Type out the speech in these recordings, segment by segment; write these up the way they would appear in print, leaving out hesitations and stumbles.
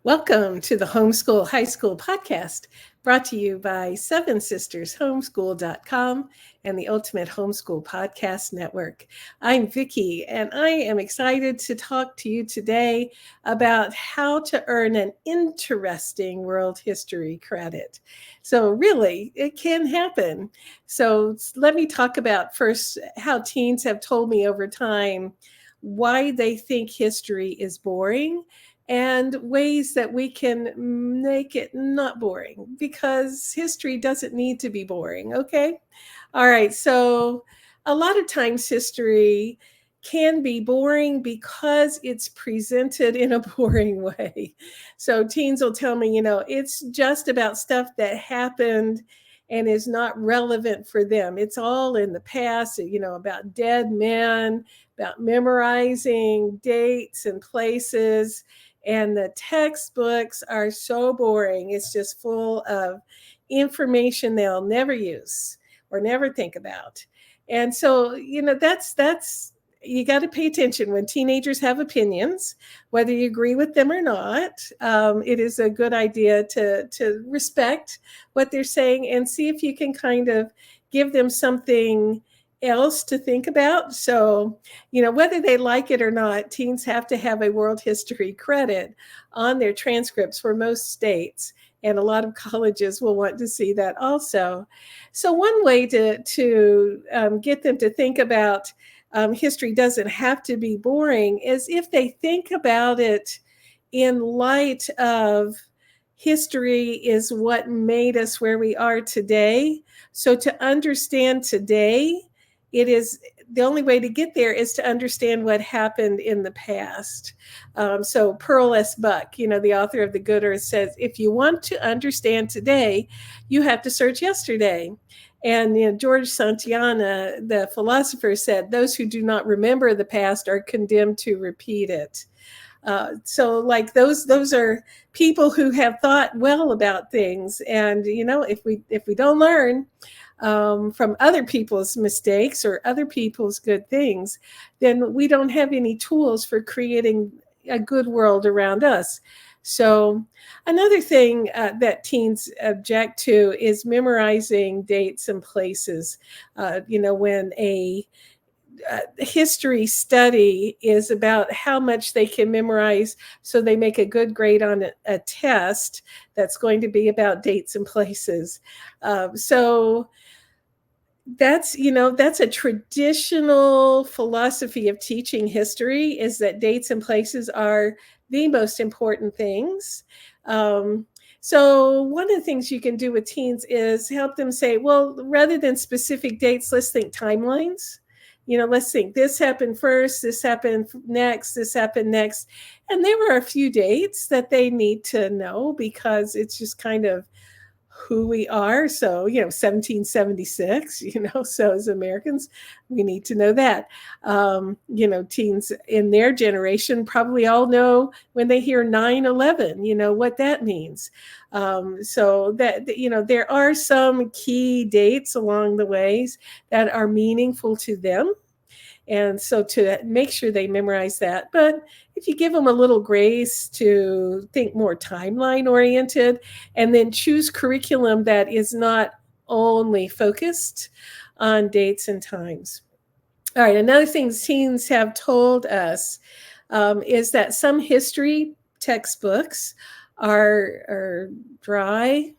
Welcome to the Homeschool High School podcast, brought to you by Seven Sisters Homeschool.com and the Ultimate Homeschool Podcast Network. I'm Vicki, and I am excited to talk to you today about how to earn an interesting world history credit. So, really, it can happen. So, let me talk about first how teens have told me over time why they think history is boring and ways that we can make it not boring, because history doesn't need to be boring. Okay. All right. So a lot of times history can be boring because it's presented in a boring way. So teens will tell me, it's just about stuff that happened and is not relevant for them. It's all in the past, about dead men, about memorizing dates and places. And the textbooks are so boring. It's just full of information they'll never use or never think about. And so, that's you got to pay attention when teenagers have opinions, whether you agree with them or not. It is a good idea to respect what they're saying and see if you can kind of give them something else to think about. So, whether they like it or not, teens have to have a world history credit on their transcripts for most states. And a lot of colleges will want to see that also. So one way to get them to think about history doesn't have to be boring is if they think about it in light of history is what made us where we are today. So to understand today, it is the only way to get there is to understand what happened in the past. So Pearl S. Buck, the author of The Good Earth, says, if you want to understand today, you have to search yesterday. And George Santayana, the philosopher, said, those who do not remember the past are condemned to repeat it. So like those are people who have thought well about things. And, if we don't learn from other people's mistakes or other people's good things, then we don't have any tools for creating a good world around us. So another thing that teens object to is memorizing dates and places. When a history study is about how much they can memorize so they make a good grade on a test that's going to be about dates and places. So that's a traditional philosophy of teaching history, is that dates and places are the most important things. So one of the things you can do with teens is help them say, well, rather than specific dates, let's think timelines. Let's think this happened first, this happened next, this happened next. And there are a few dates that they need to know because it's just kind of who we are. So, 1776, so as Americans, we need to know that. Teens in their generation probably all know when they hear 9/11, what that means. So that, there are some key dates along the ways that are meaningful to them. And so to make sure they memorize that. But if you give them a little grace to think more timeline oriented and then choose curriculum that is not only focused on dates and times. All right, another thing teens have told us is that some history textbooks are dry.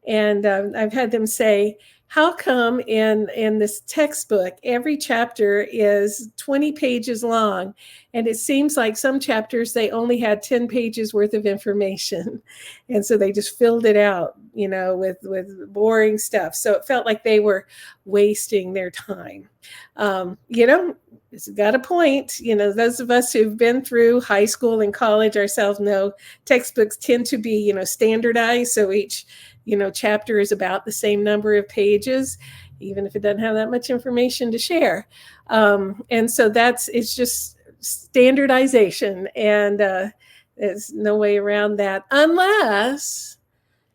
And I've had them say, how come in this textbook, every chapter is 20 pages long, and it seems like some chapters, they only had 10 pages worth of information. And so they just filled it out, with boring stuff. So it felt like they were wasting their time. It's got a point. Those of us who've been through high school and college ourselves know textbooks tend to be, standardized. So each chapter is about the same number of pages, even if it doesn't have that much information to share. And so it's just standardization, and there's no way around that unless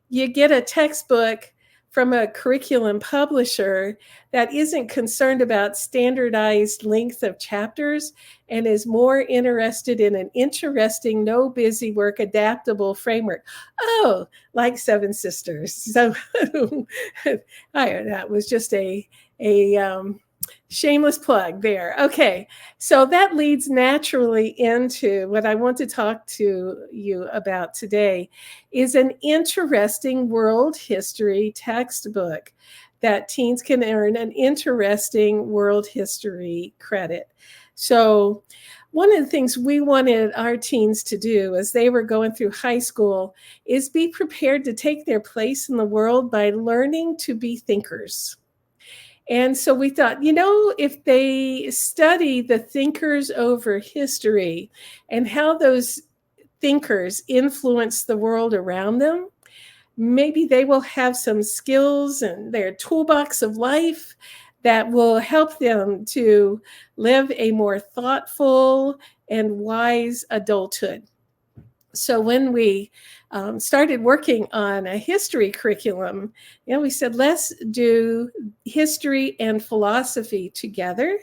you get a textbook from a curriculum publisher that isn't concerned about standardized length of chapters and is more interested in an interesting, no busy work, adaptable framework. Oh, like Seven Sisters. So that was just a shameless plug there. Okay, so that leads naturally into what I want to talk to you about today is an interesting world history textbook that teens can earn an interesting world history credit. So one of the things we wanted our teens to do as they were going through high school is be prepared to take their place in the world by learning to be thinkers. And so we thought, if they study the thinkers over history and how those thinkers influence the world around them, maybe they will have some skills in their toolbox of life that will help them to live a more thoughtful and wise adulthood. So when we started working on a history curriculum, we said, let's do history and philosophy together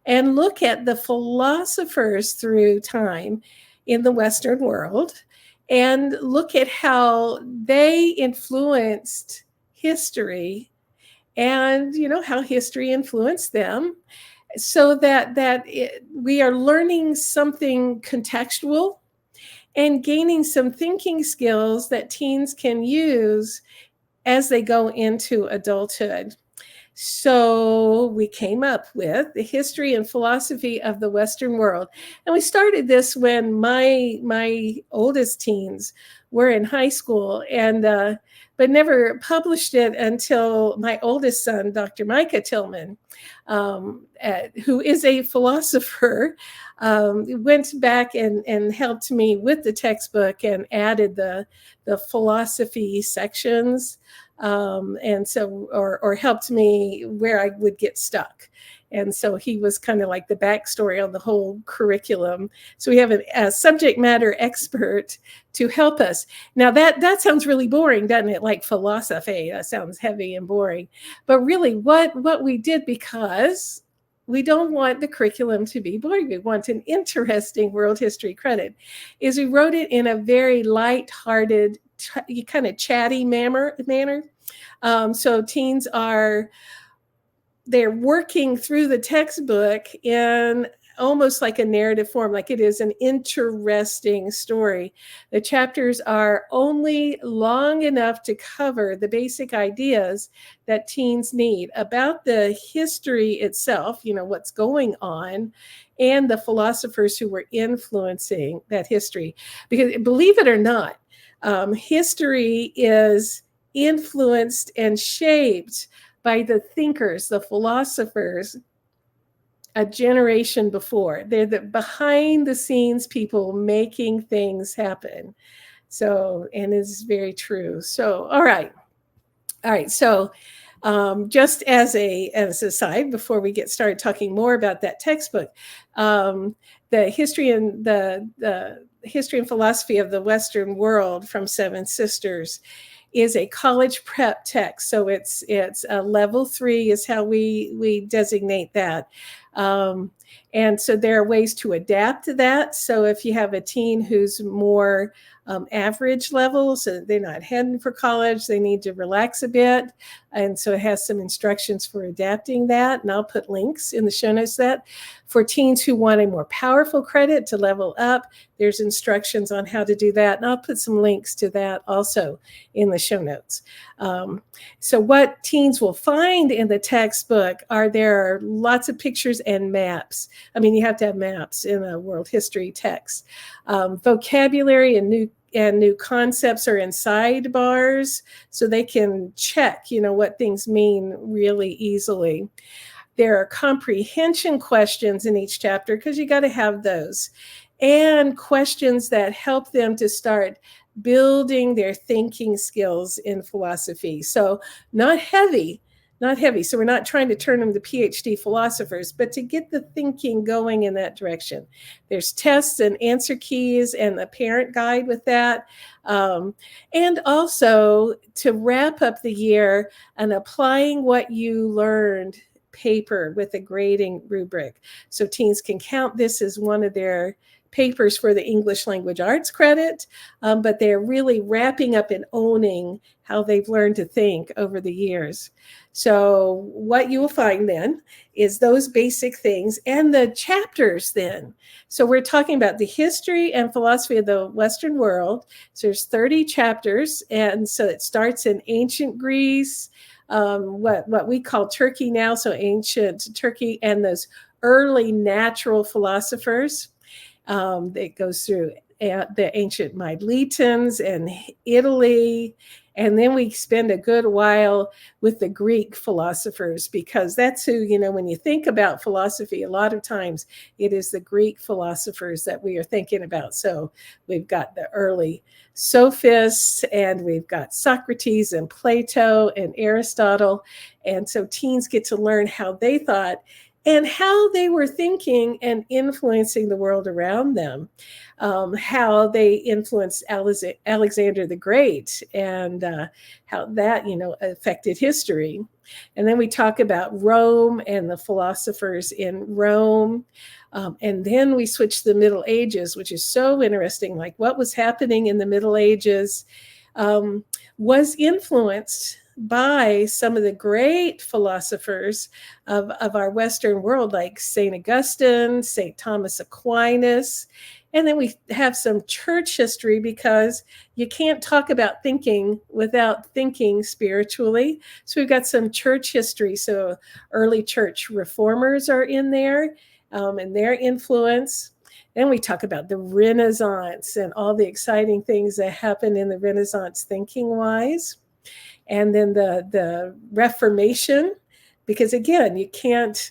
and look at the philosophers through time in the Western world and look at how they influenced history and, how history influenced them, so that we are learning something contextual and gaining some thinking skills that teens can use as they go into adulthood. So we came up with the history and philosophy of the Western world. And we started this when my oldest teens were in high school, and but never published it until my oldest son, Dr. Micah Tillman, who is a philosopher, went back and helped me with the textbook and added the philosophy sections. And so, or helped me where I would get stuck. And so he was kind of like the backstory on the whole curriculum. So we have a subject matter expert to help us. Now that sounds really boring, doesn't it? Like philosophy, that sounds heavy and boring. But really what we did, because we don't want the curriculum to be boring, we want an interesting world history credit, is we wrote it in a very light-hearted, kind of chatty manner. So teens they're working through the textbook in almost like a narrative form, like it is an interesting story. The chapters are only long enough to cover the basic ideas that teens need about the history itself, what's going on, and the philosophers who were influencing that history. Because believe it or not, history is influenced and shaped by the thinkers, the philosophers, a generation before. They're the behind the scenes people making things happen. So, and it's very true. So, all right. So, just as a side, before we get started talking more about that textbook, the history and the history and philosophy of the Western world from Seven Sisters is a college prep text. So it's a level 3 is how we designate that. And so there are ways to adapt to that. So if you have a teen who's more average level, so they're not heading for college, they need to relax a bit. And so it has some instructions for adapting that. And I'll put links in the show notes that. For teens who want a more powerful credit to level up, there's instructions on how to do that. And I'll put some links to that also in the show notes. So what teens will find in the textbook there are lots of pictures and maps. I mean, you have to have maps in a world history text. Vocabulary and new concepts are in sidebars, so they can check, what things mean really easily. There are comprehension questions in each chapter, because you got to have those, and questions that help them to start building their thinking skills in philosophy. So not heavy, not heavy. So we're not trying to turn them to PhD philosophers, but to get the thinking going in that direction. There's tests and answer keys and a parent guide with that. And also to wrap up the year and applying what you learned paper with a grading rubric. So teens can count this as one of their papers for the English language arts credit, but they're really wrapping up and owning how they've learned to think over the years. So what you will find then is those basic things and the chapters then. So we're talking about the history and philosophy of the Western world. So there's 30 chapters. And so it starts in ancient Greece, what we call Turkey now, so ancient Turkey, and those early natural philosophers. It goes through the ancient Miletans and Italy. And then we spend a good while with the Greek philosophers, because that's who, when you think about philosophy, a lot of times it is the Greek philosophers that we are thinking about. So we've got the early sophists, and we've got Socrates and Plato and Aristotle. And so teens get to learn how they thought and how they were thinking and influencing the world around them, how they influenced Alexander the Great, and how that, affected history. And then we talk about Rome and the philosophers in Rome. And then we switch to the Middle Ages, which is so interesting. Like what was happening in the Middle Ages was influenced by some of the great philosophers of our Western world, like St. Augustine, St. Thomas Aquinas. And then we have some church history, because you can't talk about thinking without thinking spiritually. So we've got some church history. So early church reformers are in there, and their influence. Then we talk about the Renaissance and all the exciting things that happened in the Renaissance thinking-wise. And then the Reformation, because again, you can't,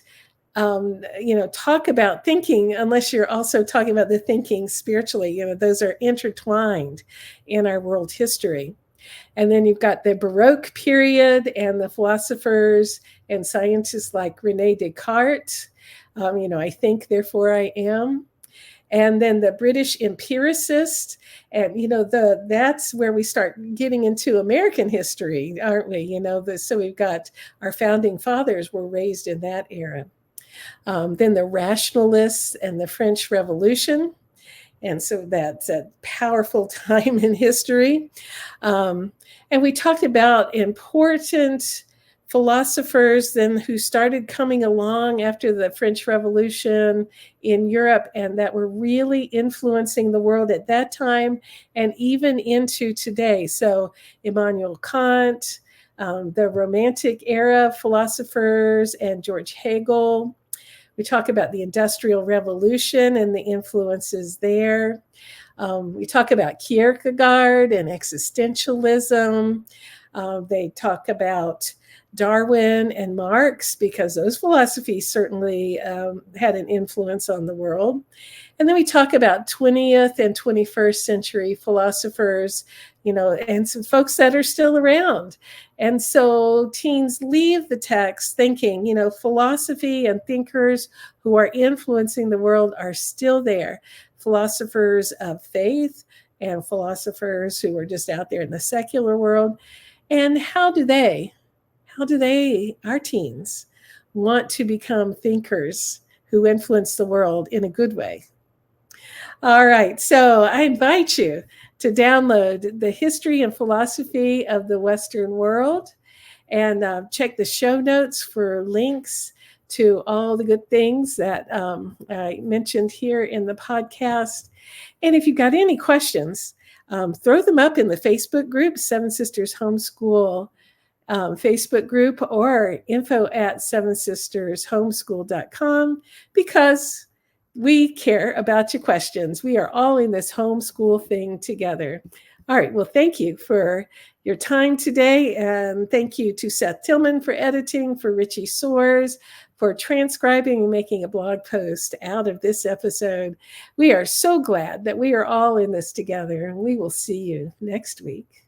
talk about thinking unless you're also talking about the thinking spiritually. Those are intertwined in our world history. And then you've got the Baroque period and the philosophers and scientists like Rene Descartes. I think, therefore I am. And then the British empiricist, and that's where we start getting into American history, aren't we? So we've got our founding fathers were raised in that era. Then the rationalists and the French Revolution, and so that's a powerful time in history. And we talked about important philosophers then who started coming along after the French Revolution in Europe, and that were really influencing the world at that time and even into today. So Immanuel Kant, the Romantic era philosophers, and George Hegel. We talk about the Industrial Revolution and the influences there. We talk about Kierkegaard and existentialism. They talk about Darwin and Marx, because those philosophies certainly had an influence on the world. And then we talk about 20th and 21st century philosophers, and some folks that are still around. And so teens leave the text thinking, philosophy and thinkers who are influencing the world are still there. Philosophers of faith and philosophers who are just out there in the secular world. And how do our teens, want to become thinkers who influence the world in a good way? All right, so I invite you to download The History and Philosophy of the Western World, and check the show notes for links to all the good things that I mentioned here in the podcast. And if you've got any questions, throw them up in the Facebook group, Seven Sisters Homeschool Facebook group, or info@sevensistershomeschool.com, because we care about your questions. We are all in this homeschool thing together. All right. Well, thank you for your time today. And thank you to Seth Tillman for editing, for Richie Soares for transcribing and making a blog post out of this episode. We are so glad that we are all in this together, and we will see you next week.